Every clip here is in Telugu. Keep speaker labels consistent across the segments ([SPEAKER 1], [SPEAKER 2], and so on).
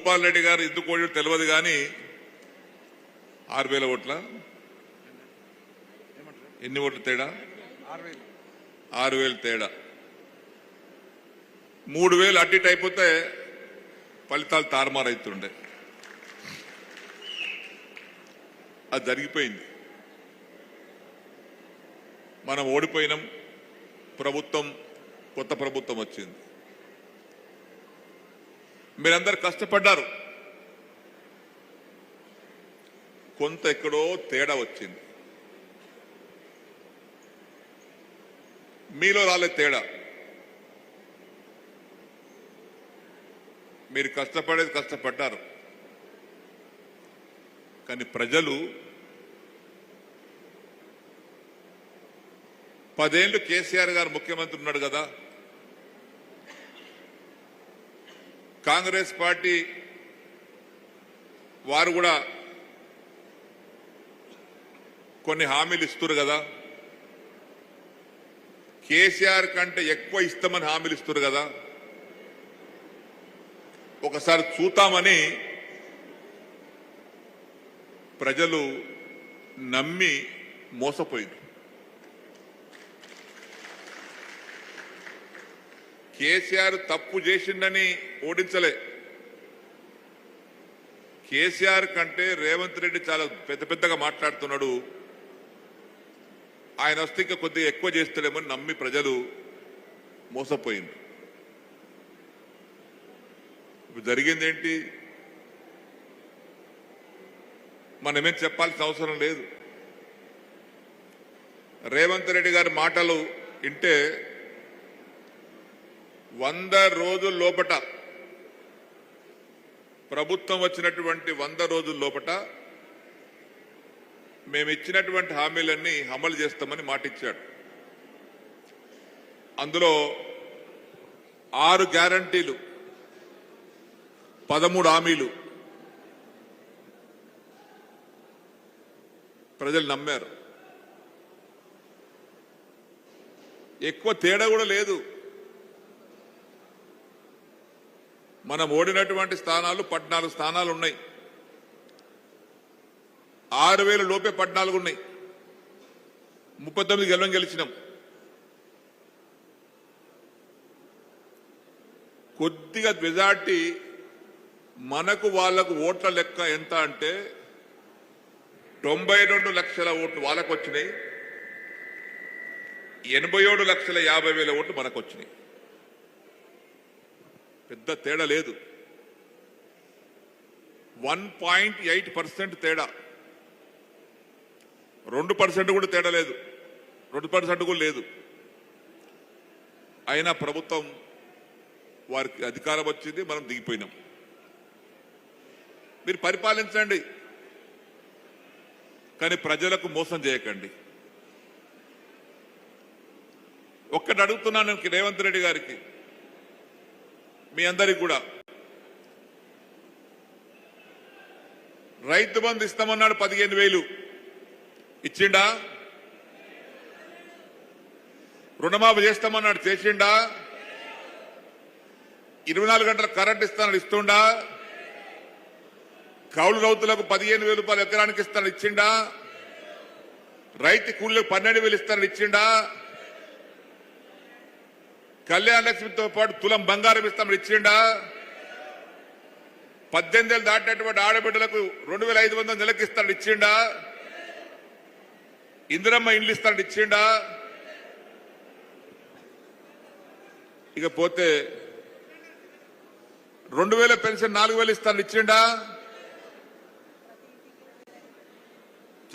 [SPEAKER 1] భూపాల్ రెడ్డి గారు ఎందుకు ఓడి తెలియదు కానీ 6,000 ఓట్ల ఎన్ని ఓట్లు తేడా 6,000 తేడా 3,000 అటు ఇటు అయిపోతే ఫలితాలు తారుమారైతుండే అది జరిగిపోయింది. మనం ఓడిపోయినాం. ప్రభుత్వం కొత్త ప్రభుత్వం వచ్చింది. మీరందరూ కష్టపడ్డారు. కొంత ఎక్కడో తేడా వచ్చింది. మీలో రాలే తేడా. మీరు కష్టపడేది కష్టపడ్డారు. కానీ ప్రజలు 10 ఏళ్ళు కేసీఆర్ గారు ముఖ్యమంత్రి ఉన్నాడు కదా, కాంగ్రెస్ పార్టీ వారు కూడా కొన్ని హామీలు ఇస్తున్నారు కదా, కేసీఆర్ కంటే ఎక్కువ ఇస్తామని హామీలు ఇస్తున్నారు కదా, ఒకసారి చూద్దామని ప్రజలు నమ్మి మోసపోయింది. కేసీఆర్ తప్పు చేసిండని ఓడించలే. కేసీఆర్ కంటే రేవంత్ రెడ్డి చాలా పెద్ద పెద్దగా మాట్లాడుతున్నాడు, ఆయన వస్తే ఇంకా కొద్దిగా ఎక్కువ చేస్తాడేమని నమ్మి ప్రజలు మోసపోయింది. ఇప్పుడు జరిగింది ఏంటి? మనమేం చెప్పాల్సిన అవసరం లేదు. రేవంత్ రెడ్డి గారి మాటలు వింటే 100 రోజుల లోపట, ప్రభుత్వం వచ్చినటువంటి 100 రోజుల లోపట మేము ఇచ్చినటువంటి హామీలన్నీ అమలు చేస్తామని మాటిచ్చాడు. అందులో 6 గ్యారంటీలు, 13 హామీలు ప్రజలు నమ్మారు. ఎక్కువ తేడా కూడా లేదు. మనం ఓడినటువంటి స్థానాలు 14 స్థానాలు ఉన్నాయి. 6,000 లోపే 14 ఉన్నాయి. 39 గెలిచినాం. కొద్దిగా మెజార్టీ మనకు వాళ్లకు ఓట్ల లెక్క ఎంత అంటే 92 లక్షల ఓట్లు వాళ్ళకు వచ్చినాయి, 87,50,000 ఓట్లు మనకు వచ్చినాయి. పెద్ద తేడా లేదు. 1.8% తేడా, 2% కూడా తేడా లేదు, 2% కూడా లేదు. అయినా ప్రభుత్వం వారికి అధికారం వచ్చింది, మనం దిగిపోయినాం. మీరు పరిపాలించండి, కానీ ప్రజలకు మోసం చేయకండి. ఒక్కటి అడుగుతున్నాను రేవంత్ రెడ్డి గారికి, మీ అందరికి కూడా. రైతు బంధు ఇస్తామన్నాడు, 15,000 ఇచ్చిండా? రుణమాఫీ చేస్తామన్నాడు, చేసిండా? 24 గంటల కరెంట్ ఇస్తానని ఇస్తుండా? కౌలు రైతులకు 15,000 రూపాయలు ఎకరానికి ఇస్తానని ఇచ్చిండా? రైతు కూలీలకు 12,000 ఇస్తానని ఇచ్చిండా? కళ్యాణ లక్ష్మితో పాటు తులం బంగారం ఇస్తామని ఇచ్చిండా? 18 ఏళ్ళు దాటినటువంటి ఆడబిడ్డలకు 2,500 నెలకి ఇస్తానని ఇచ్చిండా? ఇందిరమ్మ ఇండ్లు ఇస్తానని ఇచ్చిండా? ఇకపోతే 2,000 పెన్షన్ 4,000 ఇస్తానని ఇచ్చిండా?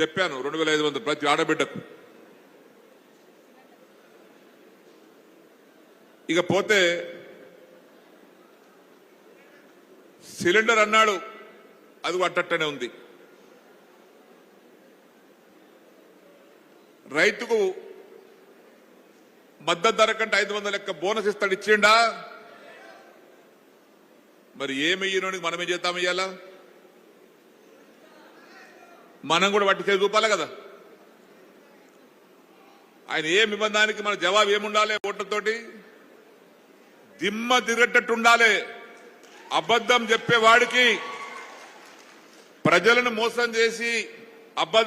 [SPEAKER 1] చెప్పాను, 2,500 ప్రతి ఆడబిడ్డకు. ఇకపోతే సిలిండర్ అన్నాడు, అది అట్టనే ఉంది. రైతుకు మద్దతు ధర కంటే 500 లెక్క బోనస్ ఇస్తాడు, ఇచ్చిండా? మరి ఏమయ్యనోనికి మనమే చేద్దాం ఇయ్యాలా? మనం కూడా వాటి చేసి చూపాలి కదా. ఆయన ఏ నిబంధనకి మన జవాబు ఏముండాలి? ఓట్లతోటి దిమ్మ తిరగట్టట్టు ఉండాలి. అబద్ధం చెప్పేవాడికి ప్రజలను మోసం చేసి అబద్ధం